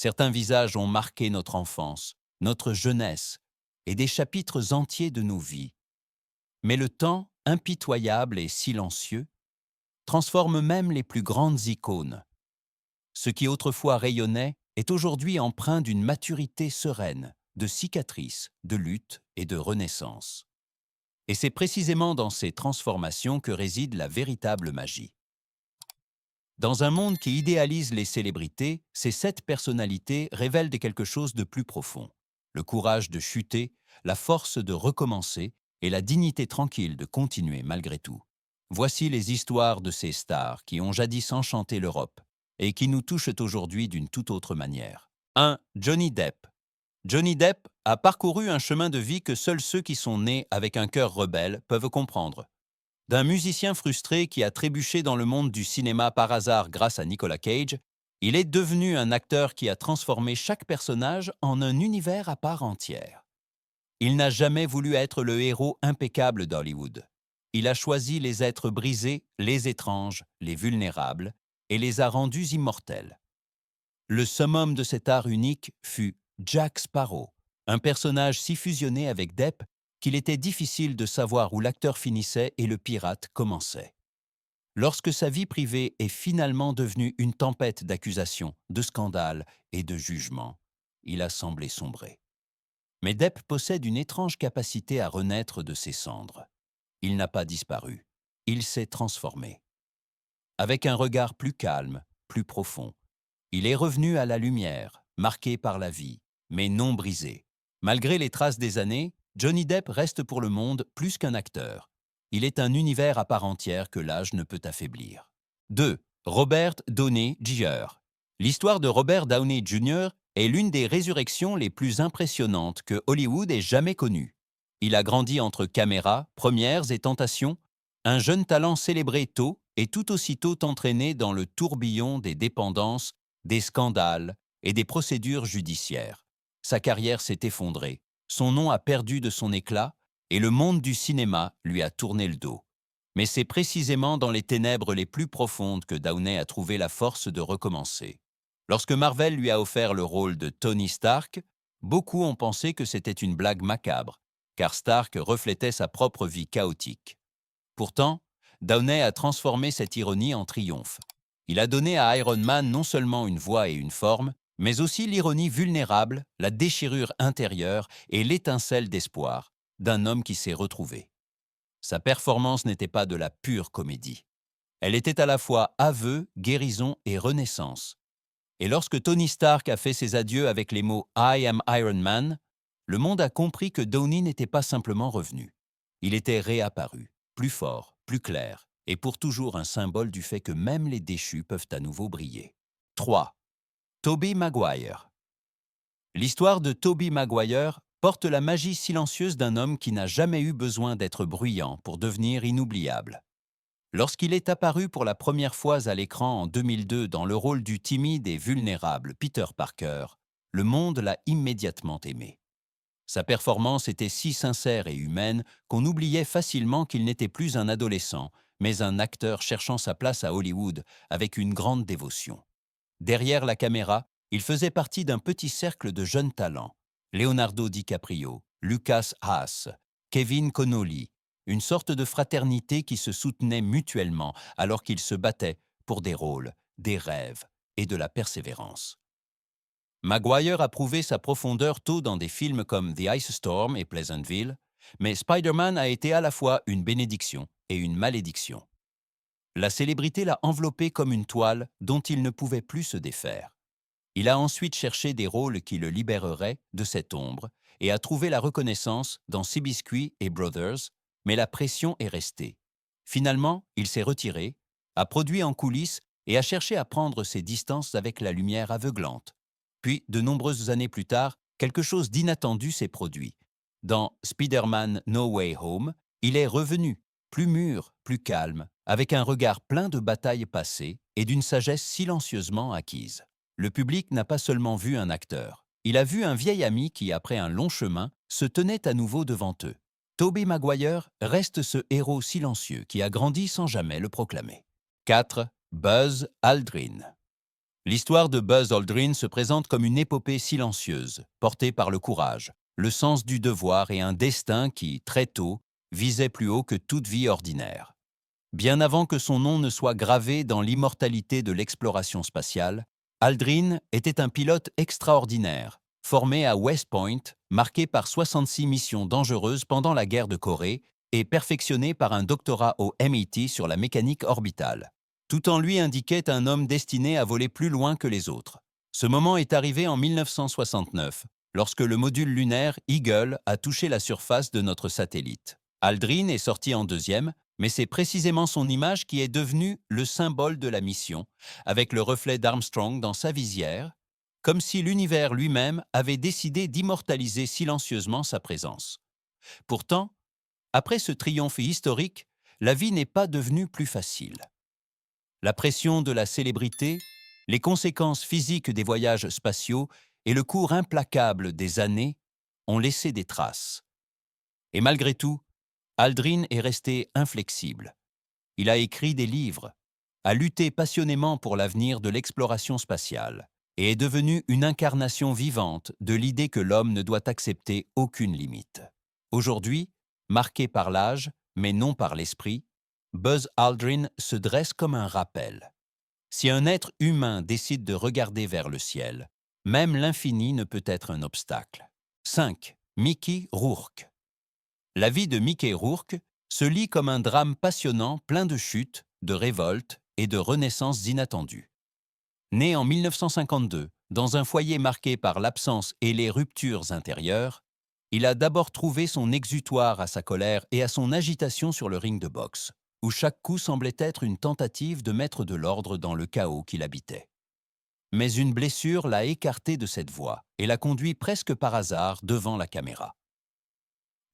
Certains visages ont marqué notre enfance, notre jeunesse et des chapitres entiers de nos vies. Mais le temps, impitoyable et silencieux, transforme même les plus grandes icônes. Ce qui autrefois rayonnait est aujourd'hui empreint d'une maturité sereine, de cicatrices, de luttes et de renaissance. Et c'est précisément dans ces transformations que réside la véritable magie. Dans un monde qui idéalise les célébrités, ces 7 personnalités révèlent quelque chose de plus profond. Le courage de chuter, la force de recommencer et la dignité tranquille de continuer malgré tout. Voici les histoires de ces stars qui ont jadis enchanté l'Europe et qui nous touchent aujourd'hui d'une toute autre manière. 1. Johnny Depp. Johnny Depp a parcouru un chemin de vie que seuls ceux qui sont nés avec un cœur rebelle peuvent comprendre. D'un musicien frustré qui a trébuché dans le monde du cinéma par hasard grâce à Nicolas Cage, il est devenu un acteur qui a transformé chaque personnage en un univers à part entière. Il n'a jamais voulu être le héros impeccable d'Hollywood. Il a choisi les êtres brisés, les étranges, les vulnérables, et les a rendus immortels. Le summum de cet art unique fut Jack Sparrow, un personnage si fusionné avec Depp qu'il était difficile de savoir où l'acteur finissait et le pirate commençait. Lorsque sa vie privée est finalement devenue une tempête d'accusations, de scandales et de jugements, il a semblé sombrer. Mais Depp possède une étrange capacité à renaître de ses cendres. Il n'a pas disparu, il s'est transformé. Avec un regard plus calme, plus profond, il est revenu à la lumière, marqué par la vie, mais non brisé. Malgré les traces des années, Johnny Depp reste pour le monde plus qu'un acteur. Il est un univers à part entière que l'âge ne peut affaiblir. 2. Robert Downey Jr. L'histoire de Robert Downey Jr. est l'une des résurrections les plus impressionnantes que Hollywood ait jamais connues. Il a grandi entre caméras, premières et tentations, un jeune talent célébré tôt et tout aussitôt entraîné dans le tourbillon des dépendances, des scandales et des procédures judiciaires. Sa carrière s'est effondrée, son nom a perdu de son éclat et le monde du cinéma lui a tourné le dos. Mais c'est précisément dans les ténèbres les plus profondes que Downey a trouvé la force de recommencer. Lorsque Marvel lui a offert le rôle de Tony Stark, beaucoup ont pensé que c'était une blague macabre, car Stark reflétait sa propre vie chaotique. Pourtant, Downey a transformé cette ironie en triomphe. Il a donné à Iron Man non seulement une voix et une forme, mais aussi l'ironie vulnérable, la déchirure intérieure et l'étincelle d'espoir d'un homme qui s'est retrouvé. Sa performance n'était pas de la pure comédie. Elle était à la fois aveu, guérison et renaissance. Et lorsque Tony Stark a fait ses adieux avec les mots « I am Iron Man », le monde a compris que Downey n'était pas simplement revenu. Il était réapparu, plus fort, plus clair, et pour toujours un symbole du fait que même les déchus peuvent à nouveau briller. 3. Tobey Maguire. L'histoire de Tobey Maguire porte la magie silencieuse d'un homme qui n'a jamais eu besoin d'être bruyant pour devenir inoubliable. Lorsqu'il est apparu pour la première fois à l'écran en 2002 dans le rôle du timide et vulnérable Peter Parker, le monde l'a immédiatement aimé. Sa performance était si sincère et humaine qu'on oubliait facilement qu'il n'était plus un adolescent, mais un acteur cherchant sa place à Hollywood avec une grande dévotion. Derrière la caméra, il faisait partie d'un petit cercle de jeunes talents. Leonardo DiCaprio, Lucas Haas, Kevin Connolly, une sorte de fraternité qui se soutenait mutuellement alors qu'ils se battaient pour des rôles, des rêves et de la persévérance. Maguire a prouvé sa profondeur tôt dans des films comme The Ice Storm et Pleasantville, mais Spider-Man a été à la fois une bénédiction et une malédiction. La célébrité l'a enveloppé comme une toile dont il ne pouvait plus se défaire. Il a ensuite cherché des rôles qui le libéreraient de cette ombre et a trouvé la reconnaissance dans Seabiscuit et Brothers, mais la pression est restée. Finalement, il s'est retiré, a produit en coulisses et a cherché à prendre ses distances avec la lumière aveuglante. Puis, de nombreuses années plus tard, quelque chose d'inattendu s'est produit. Dans Spider-Man No Way Home, il est revenu, plus mûr, plus calme, avec un regard plein de batailles passées et d'une sagesse silencieusement acquise. Le public n'a pas seulement vu un acteur. Il a vu un vieil ami qui, après un long chemin, se tenait à nouveau devant eux. Tobey Maguire reste ce héros silencieux qui a grandi sans jamais le proclamer. 4. Buzz Aldrin. L'histoire de Buzz Aldrin se présente comme une épopée silencieuse, portée par le courage, le sens du devoir et un destin qui, très tôt, visait plus haut que toute vie ordinaire. Bien avant que son nom ne soit gravé dans l'immortalité de l'exploration spatiale, Aldrin était un pilote extraordinaire, formé à West Point, marqué par 66 missions dangereuses pendant la guerre de Corée et perfectionné par un doctorat au MIT sur la mécanique orbitale. Tout en lui indiquait un homme destiné à voler plus loin que les autres. Ce moment est arrivé en 1969, lorsque le module lunaire Eagle a touché la surface de notre satellite. Aldrin est sorti en deuxième, mais c'est précisément son image qui est devenue le symbole de la mission, avec le reflet d'Armstrong dans sa visière, comme si l'univers lui-même avait décidé d'immortaliser silencieusement sa présence. Pourtant, après ce triomphe historique, la vie n'est pas devenue plus facile. La pression de la célébrité, les conséquences physiques des voyages spatiaux et le cours implacable des années ont laissé des traces. Et malgré tout, Aldrin est resté inflexible. Il a écrit des livres, a lutté passionnément pour l'avenir de l'exploration spatiale et est devenu une incarnation vivante de l'idée que l'homme ne doit accepter aucune limite. Aujourd'hui, marqué par l'âge, mais non par l'esprit, Buzz Aldrin se dresse comme un rappel. Si un être humain décide de regarder vers le ciel, même l'infini ne peut être un obstacle. 5. Mickey Rourke. La vie de Mickey Rourke se lit comme un drame passionnant plein de chutes, de révoltes et de renaissances inattendues. Né en 1952, dans un foyer marqué par l'absence et les ruptures intérieures, il a d'abord trouvé son exutoire à sa colère et à son agitation sur le ring de boxe, où chaque coup semblait être une tentative de mettre de l'ordre dans le chaos qu'il habitait. Mais une blessure l'a écarté de cette voie et l'a conduit presque par hasard devant la caméra.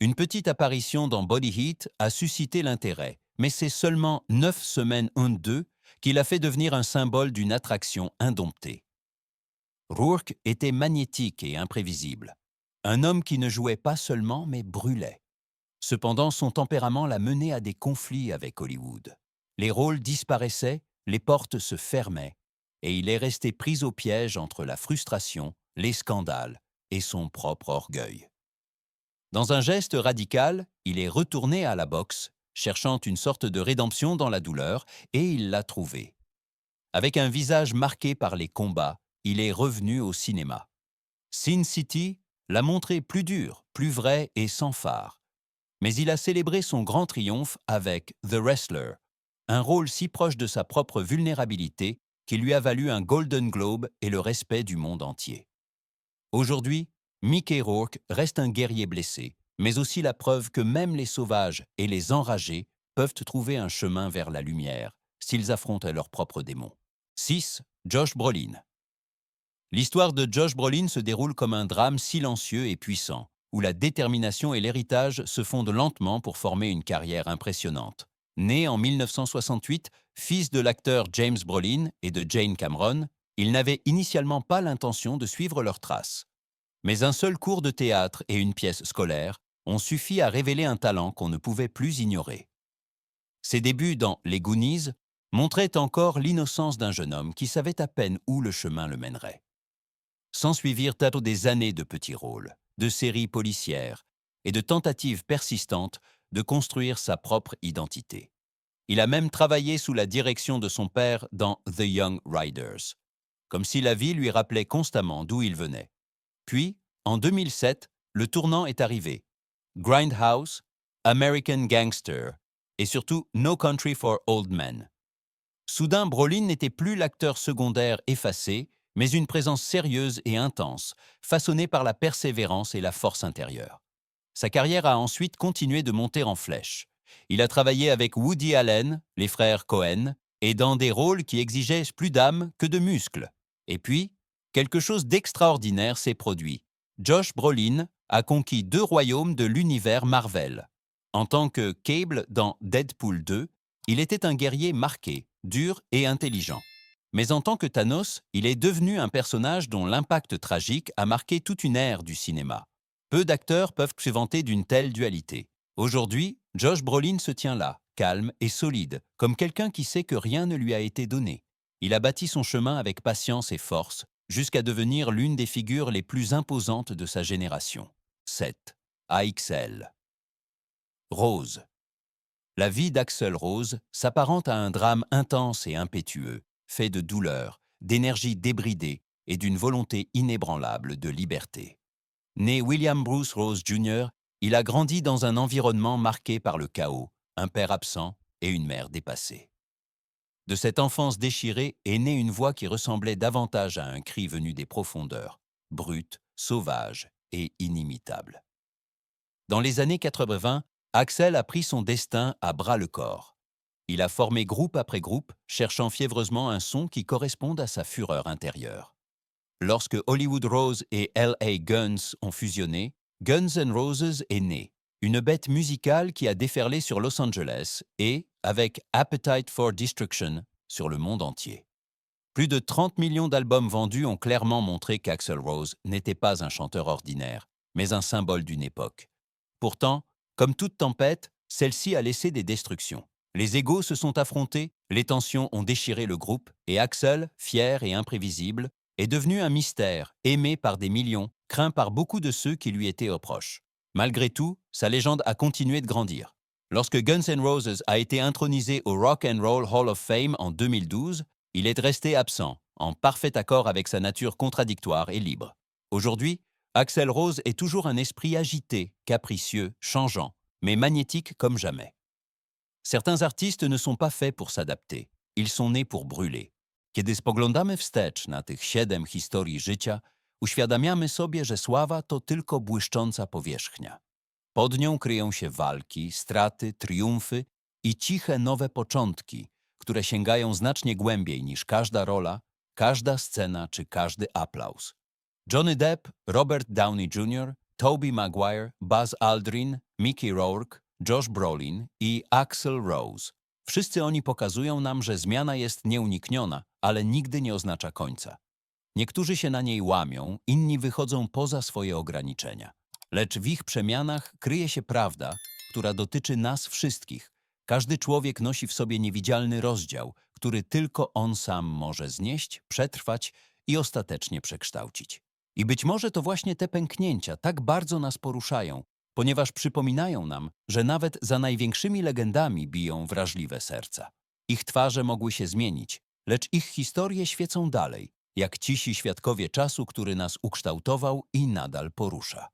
Une petite apparition dans Body Heat a suscité l'intérêt, mais c'est seulement 9 semaines 1-2 qui l'a fait devenir un symbole d'une attraction indomptée. Rourke était magnétique et imprévisible. Un homme qui ne jouait pas seulement, mais brûlait. Cependant, son tempérament l'a mené à des conflits avec Hollywood. Les rôles disparaissaient, les portes se fermaient, et il est resté pris au piège entre la frustration, les scandales et son propre orgueil. Dans un geste radical, il est retourné à la boxe, cherchant une sorte de rédemption dans la douleur, et il l'a trouvée. Avec un visage marqué par les combats, il est revenu au cinéma. Sin City l'a montré plus dur, plus vrai et sans phare. Mais il a célébré son grand triomphe avec The Wrestler, un rôle si proche de sa propre vulnérabilité qui lui a valu un Golden Globe et le respect du monde entier. Aujourd'hui, Mickey Rourke reste un guerrier blessé, mais aussi la preuve que même les sauvages et les enragés peuvent trouver un chemin vers la lumière s'ils affrontent leurs propres démons. 6. Josh Brolin. L'histoire de Josh Brolin se déroule comme un drame silencieux et puissant, où la détermination et l'héritage se fondent lentement pour former une carrière impressionnante. Né en 1968, fils de l'acteur James Brolin et de Jane Cameron, il n'avait initialement pas l'intention de suivre leurs traces. Mais un seul cours de théâtre et une pièce scolaire ont suffi à révéler un talent qu'on ne pouvait plus ignorer. Ses débuts dans Les Goonies montraient encore l'innocence d'un jeune homme qui savait à peine où le chemin le mènerait. S'ensuivirent des années de petits rôles, de séries policières et de tentatives persistantes de construire sa propre identité. Il a même travaillé sous la direction de son père dans The Young Riders, comme si la vie lui rappelait constamment d'où il venait. Puis, en 2007, le tournant est arrivé. Grindhouse, American Gangster et surtout No Country for Old Men. Soudain, Brolin n'était plus l'acteur secondaire effacé, mais une présence sérieuse et intense, façonnée par la persévérance et la force intérieure. Sa carrière a ensuite continué de monter en flèche. Il a travaillé avec Woody Allen, les frères Cohen, et dans des rôles qui exigeaient plus d'âme que de muscles. Et puis, quelque chose d'extraordinaire s'est produit. Josh Brolin a conquis 2 royaumes de l'univers Marvel. En tant que Cable dans Deadpool 2, il était un guerrier marqué, dur et intelligent. Mais en tant que Thanos, il est devenu un personnage dont l'impact tragique a marqué toute une ère du cinéma. Peu d'acteurs peuvent se vanter d'une telle dualité. Aujourd'hui, Josh Brolin se tient là, calme et solide, comme quelqu'un qui sait que rien ne lui a été donné. Il a bâti son chemin avec patience et force, jusqu'à devenir l'une des figures les plus imposantes de sa génération. 7. AXL. Rose. La vie d'Axl Rose s'apparente à un drame intense et impétueux, fait de douleur, d'énergie débridée et d'une volonté inébranlable de liberté. Né William Bruce Rose Jr., il a grandi dans un environnement marqué par le chaos, un père absent et une mère dépassée. De cette enfance déchirée est née une voix qui ressemblait davantage à un cri venu des profondeurs, brute, sauvage et inimitable. Dans les années 80, Axl a pris son destin à bras-le-corps. Il a formé groupe après groupe, cherchant fiévreusement un son qui corresponde à sa fureur intérieure. Lorsque Hollywood Rose et L.A. Guns ont fusionné, Guns N' Roses est né, une bête musicale qui a déferlé sur Los Angeles et, avec Appetite for Destruction, sur le monde entier. Plus de 30 millions d'albums vendus ont clairement montré qu'Axl Rose n'était pas un chanteur ordinaire, mais un symbole d'une époque. Pourtant, comme toute tempête, celle-ci a laissé des destructions. Les égos se sont affrontés, les tensions ont déchiré le groupe, et Axl, fier et imprévisible, est devenu un mystère, aimé par des millions, craint par beaucoup de ceux qui lui étaient proches. Malgré tout, sa légende a continué de grandir. Lorsque Guns N' Roses a été intronisé au Rock and Roll Hall of Fame en 2012, il est resté absent, en parfait accord avec sa nature contradictoire et libre. Aujourd'hui, Axl Rose est toujours un esprit agité, capricieux, changeant, mais magnétique comme jamais. Certains artistes ne sont pas faits pour s'adapter. Ils sont nés pour brûler. Kiedy spoglądamy wstecz na tych 7 historii życia, uświadamiamy sobie, że sława to tylko błyszcząca powierzchnia. Pod nią kryją się walki, straty, triumfy i ciche nowe początki, które sięgają znacznie głębiej niż każda rola, każda scena czy każdy aplauz. Johnny Depp, Robert Downey Jr., Tobey Maguire, Buzz Aldrin, Mickey Rourke, Josh Brolin i Axl Rose. Wszyscy oni pokazują nam, że zmiana jest nieunikniona, ale nigdy nie oznacza końca. Niektórzy się na niej łamią, inni wychodzą poza swoje ograniczenia. Lecz w ich przemianach kryje się prawda, która dotyczy nas wszystkich. Każdy człowiek nosi w sobie niewidzialny rozdział, który tylko on sam może znieść, przetrwać i ostatecznie przekształcić. I być może to właśnie te pęknięcia tak bardzo nas poruszają, ponieważ przypominają nam, że nawet za największymi legendami biją wrażliwe serca. Ich twarze mogły się zmienić, lecz ich historie świecą dalej, jak cisi świadkowie czasu, który nas ukształtował i nadal porusza.